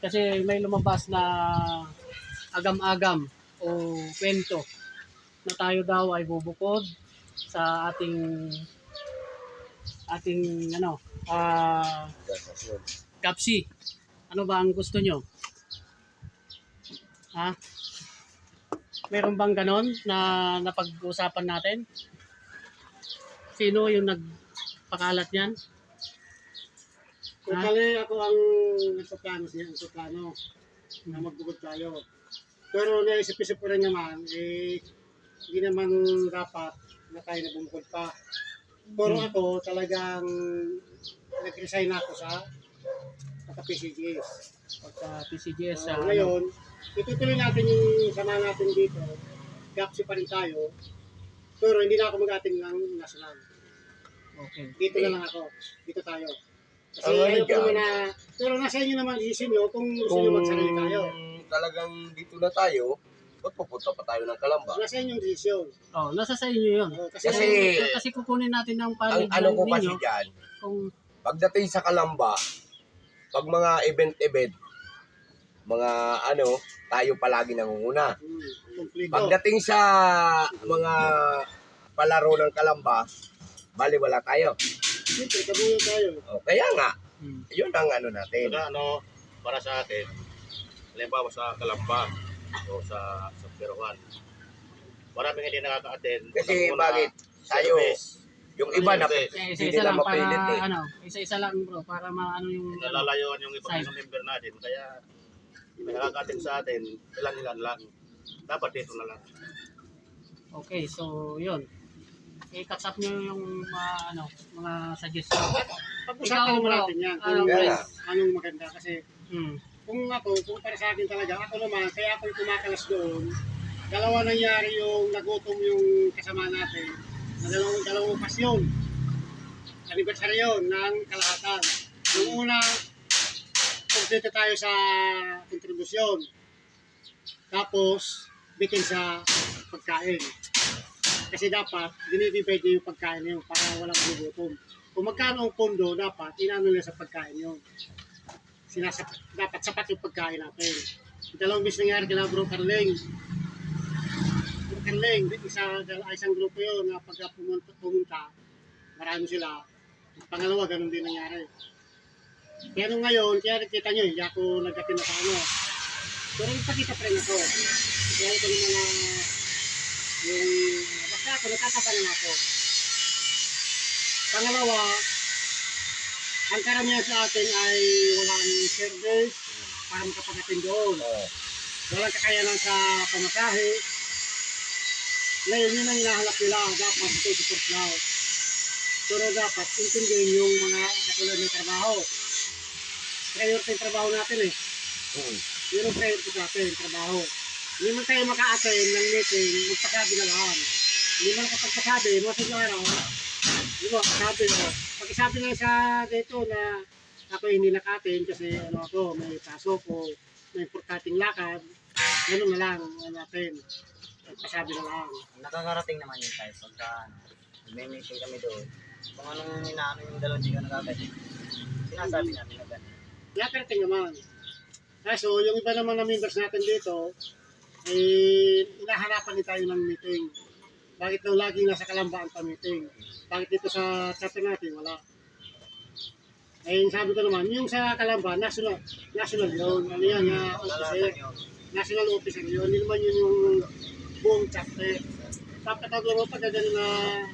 Kasi may lumabas na agam-agam o kwento na tayo daw ay bubukod sa ating kapsi. Ano ba ang gusto nyo? Ha? Meron bang ganon na napag-usapan natin? Sino yung nagpakalat niyan? Totally, ako ang nagpaplano na magbukod tayo. Pero naisip-isip ko rin naman, hindi naman dapat na tayo nabumukod pa. Pero ako talagang nag-resign ako sa pagka-PCGS. Pagka-PCGS sa Ngayon, itutuloy natin yung sama natin dito. Gapsi pa rin tayo. Pero hindi na ako mag-ating ng national. Okay. Dito na lang ako. Dito tayo. Kasi ayaw ko naman na, pero nasa inyo naman isip nyo kung gusto nyo magsarili tayo. Talagang dito na tayo, ba't pupunta pa tayo ng Kalamba? Nasa inyong desisyon. Oh, nasa sa inyo 'yun. Kasi kukunin natin ng Ang panig ano ko kasi ninyo dyan, kung pagdating sa Kalamba, pag mga event, mga tayo palagi nangunguna. Kumplito. Pagdating sa mga palaro ng Kalamba, baliwala tayo. Siyempre, kabuyo tayo. O, kaya nga, yun ang natin. Para sa atin, halimbawa sa Kalamba o sa Peruan, maraming hindi nakaka-attend. Kasi bakit tayo, yung iba na hindi isa-isa nila lang para mapilit eh. isa-isa lang bro para maano yung Nalalayuan yung ibang member natin, kaya may nakaka-attend sa atin, ilan lang. Dapat dito na lang. Okay, so 'yun. I-catch up nyo yung mga suggestion. Pag-usapan naman natin yan. Anong Kaya Anong maganda. Kasi Hmm. kung para sa akin talaga, ako naman, kaya ako kumakalas doon, dalawa nangyari yung nagutom yung kasama natin. Na dalawang pasyon. Anniversary yun ng kalahatan. Yung una, complete tayo sa kontribusyon. Tapos, bitin sa pagkain. Kasi dapat, dinidivide yung pagkain yun para walang gugutom. Kung magkano ang pondo, dapat, inano nila sa pagkain yun. Dapat sapat yung pagkain natin. Yung dalawang bis nangyari kila Bro Carling. Bro Carling, isang grupo yun na pagka pumunta, marami sila. Pangalawa, ganun din nangyari. Pero ngayon, kaya nakita nyo, hindi ako nagkatin na sa ano. Pero nagpakita pa rin ako. Kaya ito naman na basta ako, natatapanan ako. Pangalawa, ang karamihan sa atin ay walang service para makapag-atin doon. Walang kakayanan sa pamasahe. Ngayon, yun ang hinahanap nila. Dapat ito support now. Pero dapat intindihin yung mga katulad ng trabaho. Priority yung trabaho natin eh. Yun ang priority sa atin, trabaho. Hindi man tayo maka-attend ng meeting, magpasabi na lang. Hindi man kapagpasabi, mga sa araw, di ba, kasabi ko. Pagkasabi nga sa dito na ako hindi naka-attend kasi ako, may pasok o may importanteng lakad, gano'n na lang natin. Pagpasabi na lang. Nakakarating naman yun tayo pagka may meeting kami doon. Kung anong inaano yung dalawang hindi ka nakakarating, sinasabi natin na gano'n. Nakarating naman. So, yung iba naman na members natin dito, hinahanapan din tayo ng meeting. Bakit daw laging nasa Kalambaan pa meeting? Bakit dito sa chapter natin, wala? Sabi ko naman, yung sa Kalambaan, national yun. Ano yan, officer. National officer yun. Hindi naman yun yung buong chapter. Papatawag lang pag gano'n na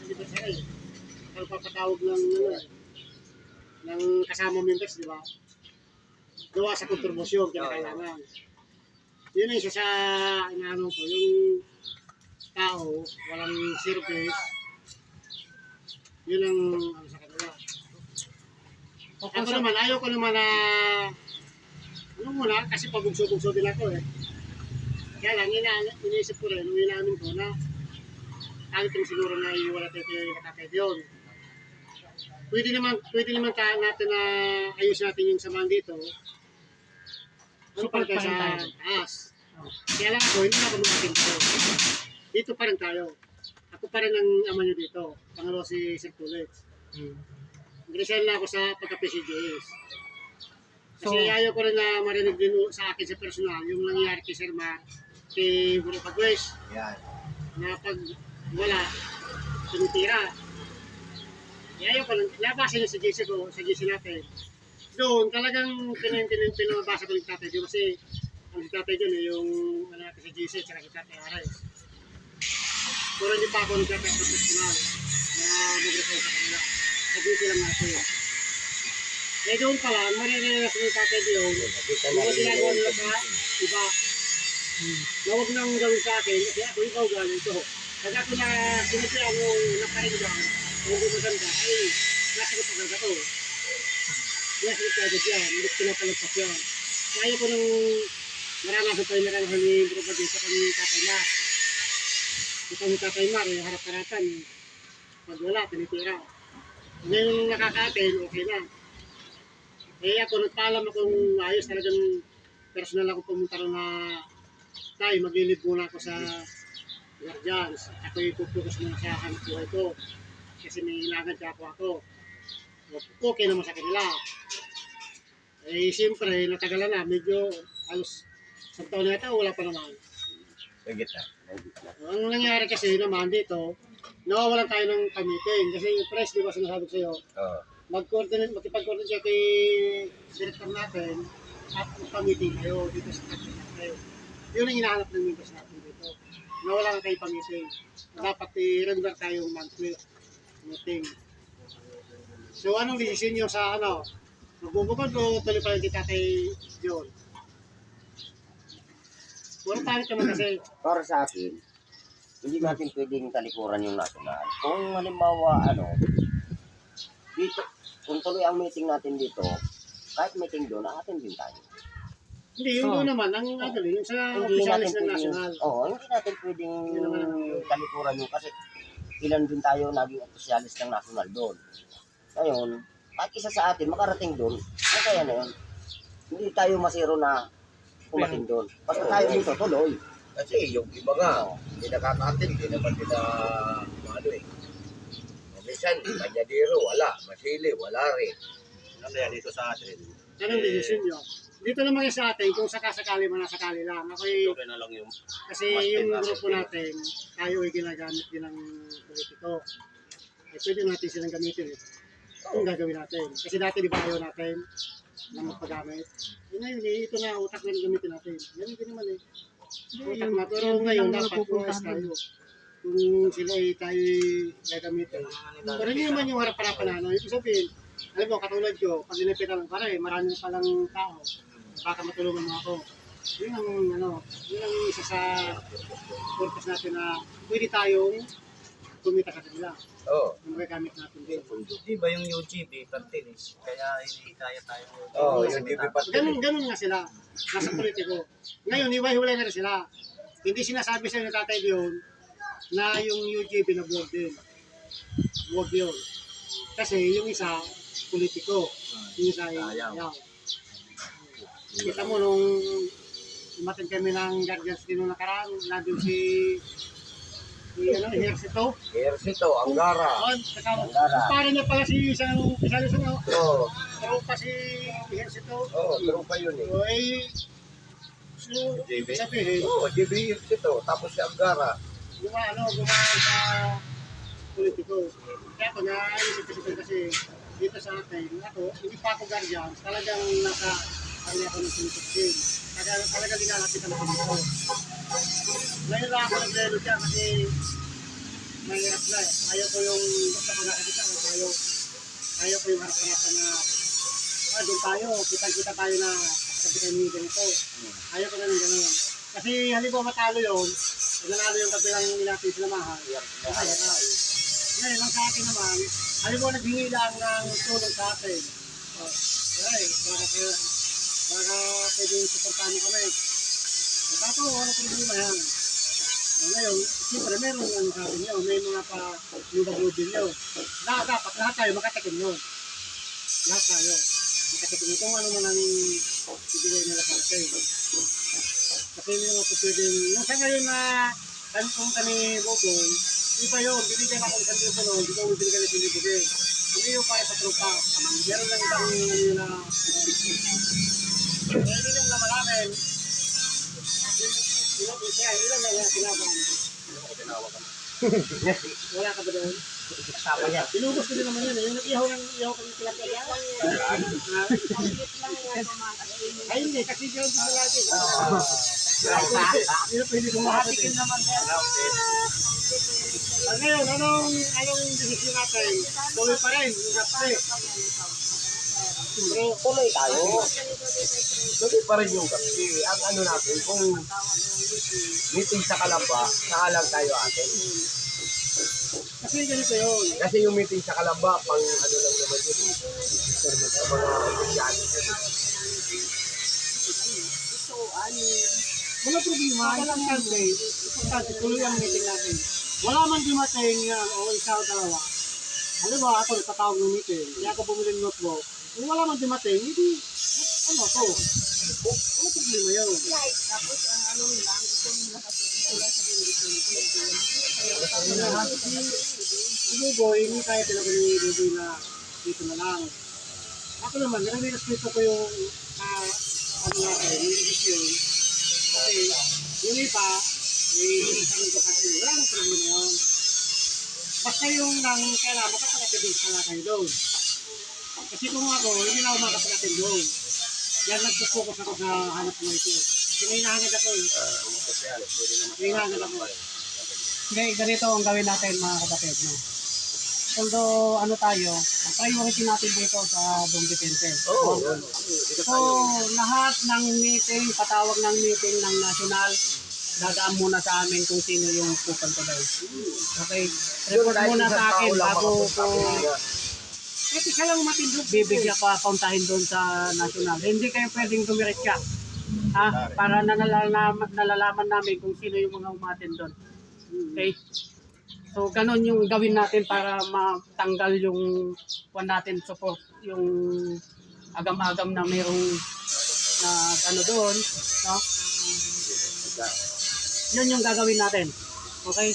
anniversary. Pero papatawag ng kasama members, di ba? Gawa sa kontribusyon, kailangan. Yun ang isa sa inaano ko, yung tao, walang service, yun ang sa kanila. Ako naman, ayaw ko naman na, muna, kasi pabugso-bugso din ako eh. Kaya lang, iniisip ko rin, nung inamin ko na, kahit yung siguro na wala tayo nakakait yun. Pwede naman natin na ayusin natin yung samahan dito. Super kayo sa taas. Kaya lang ako, hindi na ako mga dito. Dito pa rin tayo. Ako pa rin ang ama nyo dito. Pangalawa si Sir Tulets. Nag-resign na ako sa pagka-PCGS. Kasi ayaw ko rin na marinig din sa akin sa personal, yung nangyayari kay Sir Mar, kay Bro Pagwes, Yan. na pag wala, tinitira. Ayaw ko lang, nabasa niya sa GC ko, sa GC natin. Doon, talagang pinabasa ko yung tatay doon kasi ang si tatay doon yung ano natin sa GC, tsaka si tatay Ares. Pero hindi pa ako nagtatay sa personal na mag-refer sa kanila. Sa GC lang natin. Eh doon pala, maririnig sa tatay doon, mga ginagawa nila sa iba. Na huwag nang gawin sa akin, kasi ako ikaw gano'n ito. Pag ako na sinasya mo naparingan, kung hindi maganda, ay nasagot agad ako. Nasagot agad yan, hindi pinapalagpas yan. Kaya ko nang maranasan tayo maranasan ni Bro Badin sa kanyang Tatay Mar. Ito ni Tatay Mar, harap-harapan. Pag wala, tinitira. Ngayon nakaka-atin, okay na. Eh ako, nagpaalam akong ayos talagang personal ako pumunta rin na tayo, maglilid muna ako sa guardians. Ako ipupokus muna sa hanap buhay ko. Kasi may ilagad ka ako. Okay naman sa kanila. Eh, siyempre, natagalan na. Medyo, alos, sa taon na ito, wala pa naman. Higit na. Ang nangyari kasi naman dito, nawawalan tayo ng committee. Kasi yung press, di ba sinasabi ko sa'yo, Oo. makipag-coordinate siya kay director natin at mag-meeting kayo dito sa country natin. Yun ang hinahanap ng members natin dito. Nawala na kayo pag-meeting. Dapat i-regular tayong monthly meeting. So anong decision nyo sa ano? Magbubukod o tuloy pa yung Tatay John? Puro pangit naman kasi. Para sa akin, hindi natin pwedeng talikuran yung national. Kung halimbawa, dito, kung tuloy ang meeting natin dito, kahit meeting doon, atin din tayo. Hindi, yung doon naman, ang yung sa opisyalis ng national. Hindi natin pwedeng talikuran yun kasi ilan din tayo naging opisyalis ng national doon. Ngayon, kahit isa sa atin makarating doon, kaya na yun. Hindi tayo masiro na kumating doon. Basta tayo dito, tuloy. Kasi yung iba nga, hindi nakakatin, hindi naman nila, ano eh. Minsan, kanyadero, wala. Masili, wala rin. Ano yan dito sa atin? Anong decision nyo? Dito naman yung sa atin, kung sakasakali man nasakali lang. Ako'y, Okay na lang yung kasi yung grupo natin, tayo ay ginagamit din ng politiko. Eh, pwede natin silang gamitin eh. Kung gagawin natin. Kasi dati di ba ayaw natin na magpagamit. Eh, ngayon eh, ito na utak na rin gamitin natin. Ganun din naman eh. Utak na. Pero ngayon dapat kuwas tayo. Kung sila ay tayo gagamitin. Pero hindi naman yung harap-harapan na. Ibig sabihin, alam mo, katulad ko, pag nilipitan ng pare, marami na palang tao. Baka matulungan mo ako. Yun ang, yun ang isa sa purpose natin na pwede tayong kumita sa kanila. Oo. Yung magagamit natin din. Di ba yung UGB, partilis, kaya hinihikaya tayo. Oo, yung DB Pati. Ganun nga sila. Nasa politiko. Ngayon, iway-hulay na rin sila. Hindi sinasabi sa inyo Tatay Dion na yung UGB na board din. Board yun. Kasi yung isa, politiko. Yung isa ay ayaw. Kita mo nung umatin kami ng guardians din nung nakaraan, nandun si Hersito. Ersito, Anggara. Para niya pala si isang isalis na. Oo. Pero pa si Hersito. Oo, trupa yun eh. O ay, so, sabihin, Oo, DB Ersito, tapos si Anggara. gumawa sa politiko. Kaya ako naisip kasi dito sa atin, ako, hindi pa ako guardian, talagang nasa kanya ako ng politiko. Talagang dinalapitan ako dito. Ngayon lang ako naglelo dyan kasi mahirap na eh. Ayaw ko yung basta ko nakakita ko ayaw ko yung harap-harapan na doon tayo, kita tayo na kapitan ni ganito. Ayaw ko na ng gano'n. Kasi halimbawa matalo yun, nanalo yung kabilang natin sinamahan. Ngayon, ang sa akin naman, halimbawa naghingi lang ng tulong sa atin. Baka pwedeng supportahan niyo kami. Tato, ano problema yan? Ngayon, siyempre meron yung sabi niyo, may mga pa-nubagod din niyo. Dapat lahat tayo makatakin yun. Lahat tayo makatakin yun. Kung ano man ang ibigay nila sa atin. Kasi hindi naman po pwedeng, yung sa ngayon na kung kami Boboy, iba yun, binigyan ako isang libo noon, di ko binigyan ng libo din. Hindi yung kaya sa trupa. Meron lang isang na ininom naman namin. Ilan lang yung tinaban. Wala ka ba doon? Kasama niya. Inubos ko din naman yun. Yung nag-ihaw kami tilapia. Ay hindi, kasi yun sa lagi. Hindi na pwede kumakapat. Ngayon, anong desisyon natin? Tuloy pa rin. Kasi, Tuloy tayo. Tuloy pa rin yung kasi. Ang ano natin, kung meeting sa Kalamba, saka lang tayo atin. kasi ganito yun. Kasi yung meeting sa Kalamba, pang ano lang naman yun. Sa mga officialis yun. Wala problema. Importante. Importante. Tuloy ang meeting natin. Wala man dumating yan o isa o dalawa. Ano ba, ako nagtatawag ng meeting. Kaya ako bumili ng notebook. Kung wala man dumating, hindi, ano ako. Wala problema yun. Sige boy, hindi kaya pinag-i-review na dito na lang. Ako naman, nire-respeto ko yung ano natin, yung decision. Kasi yung iba, may isang kasi wala nang problema yun. Basta yung nang kailangan, makapagatidig ka na kayo doon. Kasi kung ako, hindi na ako makapagatidig doon. Yan nagsusukas ako sa hanap mo ito. Hinahangat ako eh. Hinahangat ako. Okay, ganito ang gawin natin mga kapatid. No? Although ano tayo, ang priority natin dito sa Dong Defense. So, lahat ng meeting, patawag ng meeting ng national, dadaan muna sa amin kung sino yung pupunta daw. Okay? Report muna sa akin bago ko kahit isa lang matindog, bibigyan ka pauntahin doon sa national. Hindi kayo pwedeng dumiretsa. Ha? Para nalalaman namin kung sino yung mga umatin doon. Okay? So, ganun yung gawin natin para matanggal yung natin support, yung agam-agam na mayroong na ano doon, no? Yun yung gagawin natin. Okay?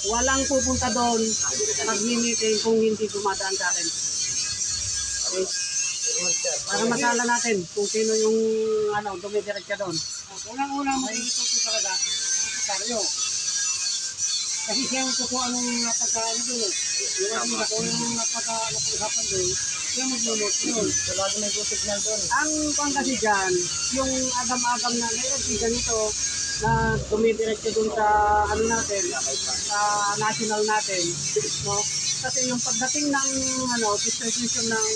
Walang pupunta doon mag-meeting kung hindi dumadaan sa atin. Okay? Para masala natin kung sino yung ano, dumidirect ka doon. Unang-unang mag-ituto talaga, Secretary. Kasi siya ang kukuha nung napagkaano doon. Yung ako yung napagkaano doon, siya maglulot yun. So, lagi may good signal doon. Ang pang kasi dyan, yung agam-agam na ngayon, ganito, na dumidiretso dun sa ano natin, sa national natin, no? Kasi yung pagdating ng ano, distribution ng